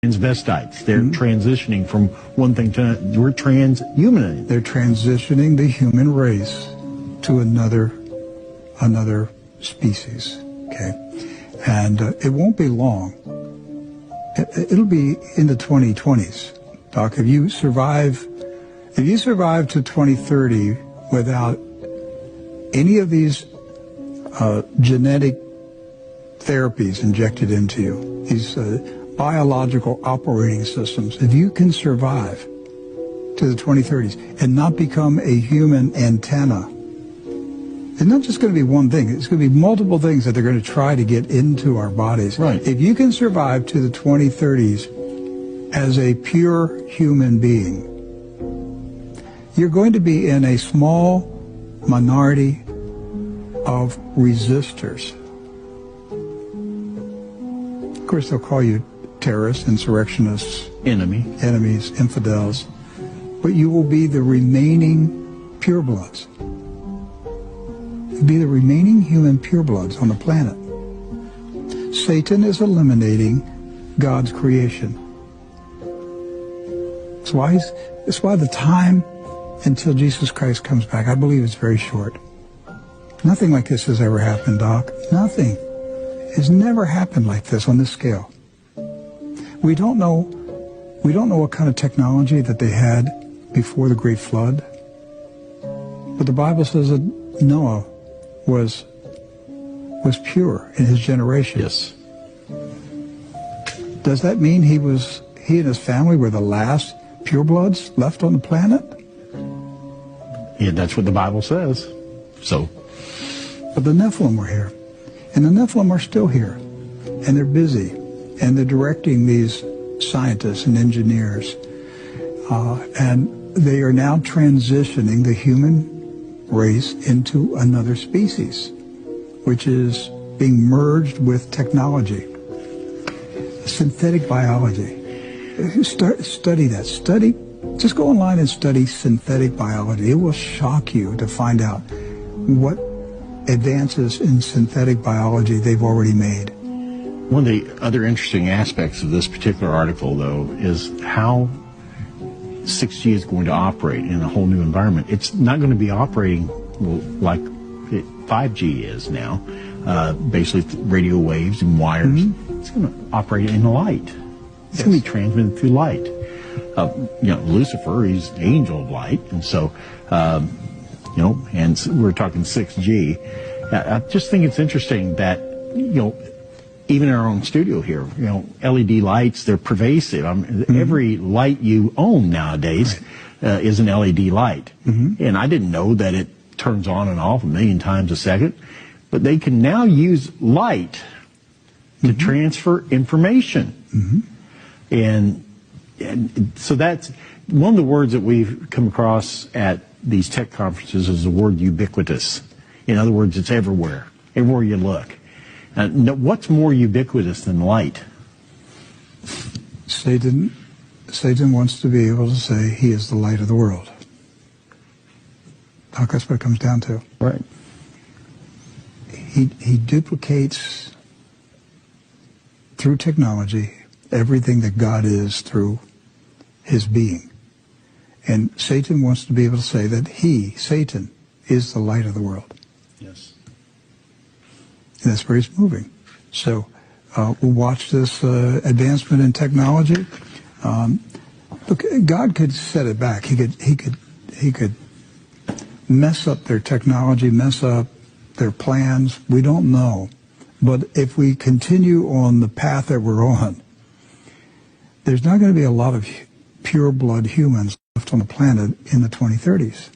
Transvestites. They're transitioning from one thing to another. We're transhuman. They're transitioning the human race to another species. Okay, and it won't be long. It'll be in the 2020s, Doc. If you survive to 2030 without any of these genetic therapies injected into you, these biological operating systems, if you can survive to the 2030s and not become a human antenna, it's not just going to be one thing. It's going to be multiple things that they're going to try to get into our bodies. Right. If you can survive to the 2030s as a pure human being, you're going to be in a small minority of resistors. Of course, they'll call you terrorists, insurrectionists, enemies, infidels, but you will be the remaining purebloods. You'll be the remaining human purebloods on the planet. Satan is eliminating God's creation. That's why the time until Jesus Christ comes back, I believe it's very short. Nothing like this has ever happened, Doc. Nothing. It's never happened like this on this scale. We don't know what kind of technology that they had before the Great Flood. But the Bible says that Noah was pure in his generation. Yes. Does that mean he and his family were the last purebloods left on the planet? Yeah, that's what the Bible says. So. But the Nephilim were here. And the Nephilim are still here. And they're busy. And they're directing these scientists and engineers. And they are now transitioning the human race into another species, which is being merged with technology. Synthetic biology. Study that. Just go online and study synthetic biology. It will shock you to find out what advances in synthetic biology they've already made. One of the other interesting aspects of this particular article, though, is how 6G is going to operate in a whole new environment. It's not going to be operating like 5G is now, basically radio waves and wires. Mm-hmm. It's going to operate in light. It's going to be transmitted through light. Lucifer, he's the angel of light, and so, and we're talking 6G. I just think it's interesting that, even in our own studio here, LED lights, they're pervasive. Every light you own nowadays is an LED light. Mm-hmm. And I didn't know that it turns on and off 1,000,000 times a second. But they can now use light to transfer information. Mm-hmm. And so that's one of the words that we've come across at these tech conferences is the word ubiquitous. In other words, it's everywhere you look. What's more ubiquitous than light? Satan wants to be able to say he is the light of the world. Doc, that's what it comes down to. Right. He duplicates through technology everything that God is through his being. And Satan wants to be able to say that Satan, is the light of the world. Yes. And that's where he's moving. So we'll watch this advancement in technology. Look, God could set it back. He could mess up their technology, mess up their plans. We don't know. But if we continue on the path that we're on, there's not going to be a lot of pure blood humans left on the planet in the 2030s.